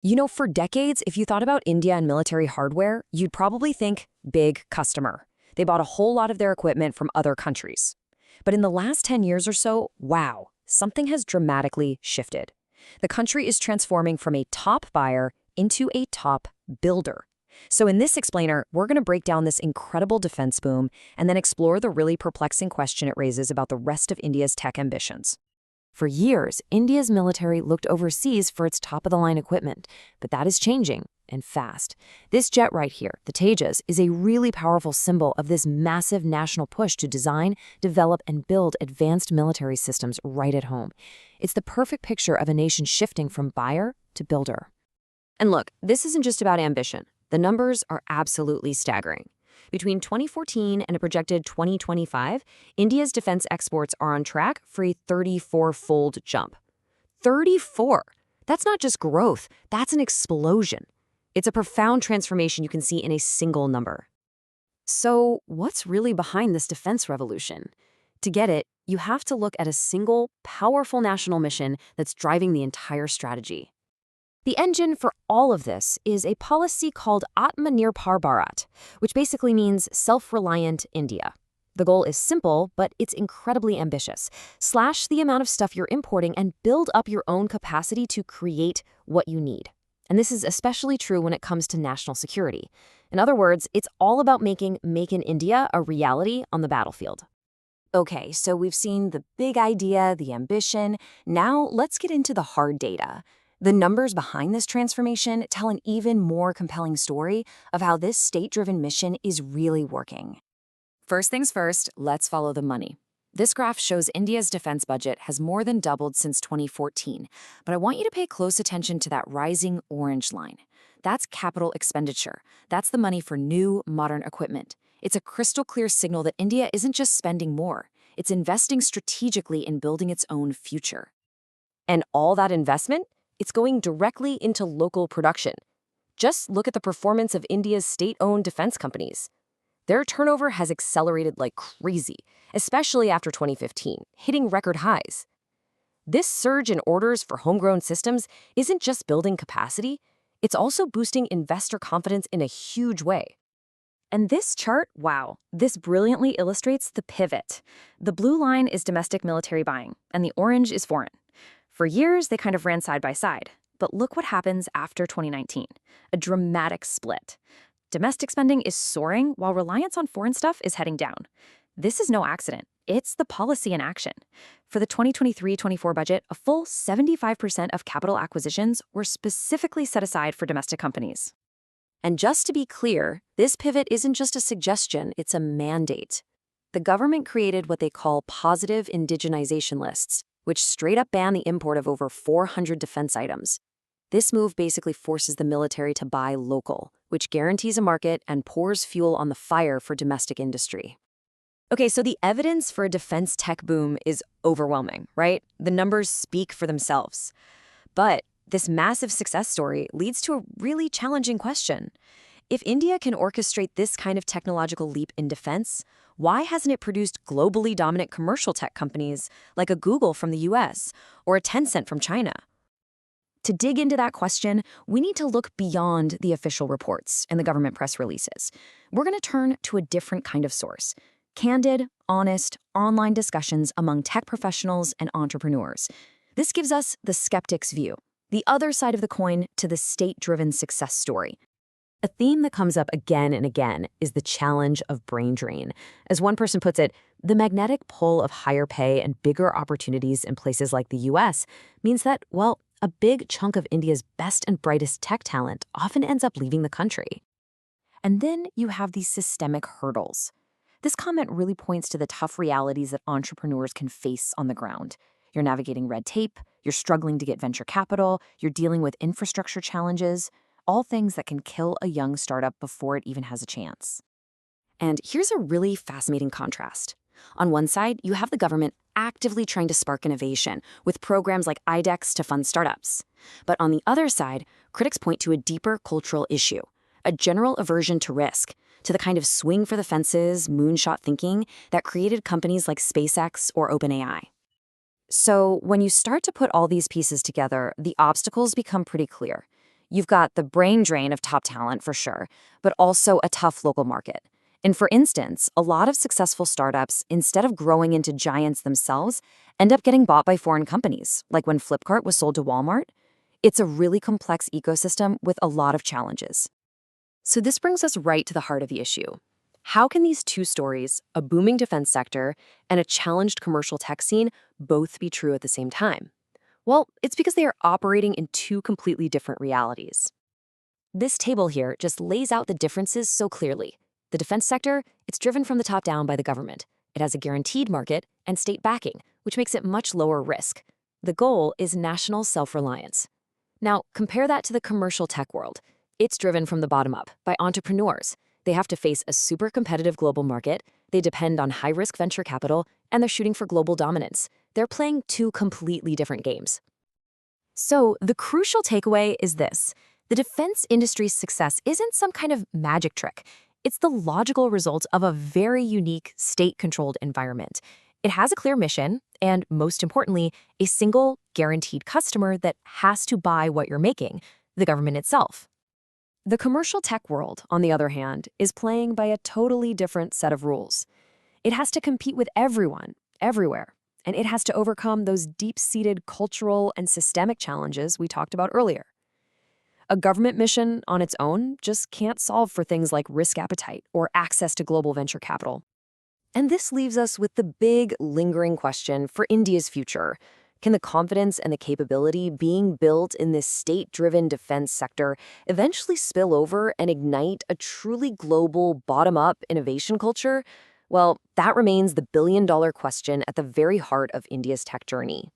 You know, for decades, if you thought about India and military hardware, you'd probably think big customer. They bought a whole lot of their equipment from other countries. But in the last 10 years or so, wow, something has dramatically shifted. The country is transforming from a top buyer into a top builder. So in this explainer, we're going to break down this incredible defense boom and then explore the really perplexing question it raises about the rest of India's tech ambitions. For years, India's military looked overseas for its top-of-the-line equipment, but that is changing, and fast. This jet right here, the Tejas, is a really powerful symbol of this massive national push to design, develop, and build advanced military systems right at home. It's the perfect picture of a nation shifting from buyer to builder. And look, this isn't just about ambition. The numbers are absolutely staggering. Between 2014 and a projected 2025, India's defense exports are on track for a 34-fold jump. 34! That's not just growth, that's an explosion. It's a profound transformation you can see in a single number. So, what's really behind this defense revolution? To get it, you have to look at a single, powerful national mission that's driving the entire strategy. The engine for all of this is a policy called Atmanirbhar Bharat, which basically means self-reliant India. The goal is simple, but it's incredibly ambitious. Slash the amount of stuff you're importing and build up your own capacity to create what you need. And this is especially true when it comes to national security. In other words, it's all about making Make in India a reality on the battlefield. Okay, so we've seen the big idea, the ambition. Now let's get into the hard data. The numbers behind this transformation tell an even more compelling story of how this state-driven mission is really working. First things first, let's follow the money. This graph shows India's defense budget has more than doubled since 2014, but I want you to pay close attention to that rising orange line. That's capital expenditure. That's the money for new, modern equipment. It's a crystal clear signal that India isn't just spending more, it's investing strategically in building its own future. And all that investment? It's going directly into local production. Just look at the performance of India's state-owned defense companies. Their turnover has accelerated like crazy, especially after 2015, hitting record highs. This surge in orders for homegrown systems isn't just building capacity, it's also boosting investor confidence in a huge way. And this chart, wow, this brilliantly illustrates the pivot. The blue line is domestic military buying, and the orange is foreign. For years, they kind of ran side by side. But look what happens after 2019. A dramatic split. Domestic spending is soaring while reliance on foreign stuff is heading down. This is no accident. It's the policy in action. For the 2023-24 budget, a full 75% of capital acquisitions were specifically set aside for domestic companies. And just to be clear, this pivot isn't just a suggestion, it's a mandate. The government created what they call positive indigenization lists, which straight up ban the import of over 400 defense items. This move basically forces the military to buy local, which guarantees a market and pours fuel on the fire for domestic industry. Okay, so the evidence for a defense tech boom is overwhelming, right? The numbers speak for themselves. But this massive success story leads to a really challenging question. If India can orchestrate this kind of technological leap in defense, why hasn't it produced globally dominant commercial tech companies like a Google from the US or a Tencent from China? To dig into that question, we need to look beyond the official reports and the government press releases. We're going to turn to a different kind of source. Candid, honest, online discussions among tech professionals and entrepreneurs. This gives us the skeptic's view, the other side of the coin to the state-driven success story. A theme that comes up again and again is the challenge of brain drain. As one person puts it, the magnetic pull of higher pay and bigger opportunities in places like the US means that, well, a big chunk of India's best and brightest tech talent often ends up leaving the country. And then you have these systemic hurdles. This comment really points to the tough realities that entrepreneurs can face on the ground. You're navigating red tape, you're struggling to get venture capital, you're dealing with infrastructure challenges, all things that can kill a young startup before it even has a chance. And here's a really fascinating contrast. On one side, you have the government actively trying to spark innovation with programs like IDEX to fund startups. But on the other side, critics point to a deeper cultural issue, a general aversion to risk, to the kind of swing for the fences, moonshot thinking that created companies like SpaceX or OpenAI. So when you start to put all these pieces together, the obstacles become pretty clear. You've got the brain drain of top talent for sure, but also a tough local market. And for instance, a lot of successful startups, instead of growing into giants themselves, end up getting bought by foreign companies, like when Flipkart was sold to Walmart. It's a really complex ecosystem with a lot of challenges. So this brings us right to the heart of the issue. How can these two stories, a booming defense sector and a challenged commercial tech scene, both be true at the same time? Well, it's because they are operating in two completely different realities. This table here just lays out the differences so clearly. The defense sector, it's driven from the top down by the government. It has a guaranteed market and state backing, which makes it much lower risk. The goal is national self-reliance. Now, compare that to the commercial tech world. It's driven from the bottom up by entrepreneurs. They have to face a super competitive global market, they depend on high-risk venture capital, and they're shooting for global dominance. They're playing two completely different games. So, the crucial takeaway is this. The defense industry's success isn't some kind of magic trick. It's the logical result of a very unique state-controlled environment. It has a clear mission, and most importantly, a single guaranteed customer that has to buy what you're making, the government itself. The commercial tech world, on the other hand, is playing by a totally different set of rules. It has to compete with everyone, everywhere, and it has to overcome those deep-seated cultural and systemic challenges we talked about earlier. A government mission on its own just can't solve for things like risk appetite or access to global venture capital. And this leaves us with the big, lingering question for India's future. Can the confidence and the capability being built in this state-driven defense sector eventually spill over and ignite a truly global, bottom-up innovation culture? Well, that remains the billion-dollar question at the very heart of India's tech journey.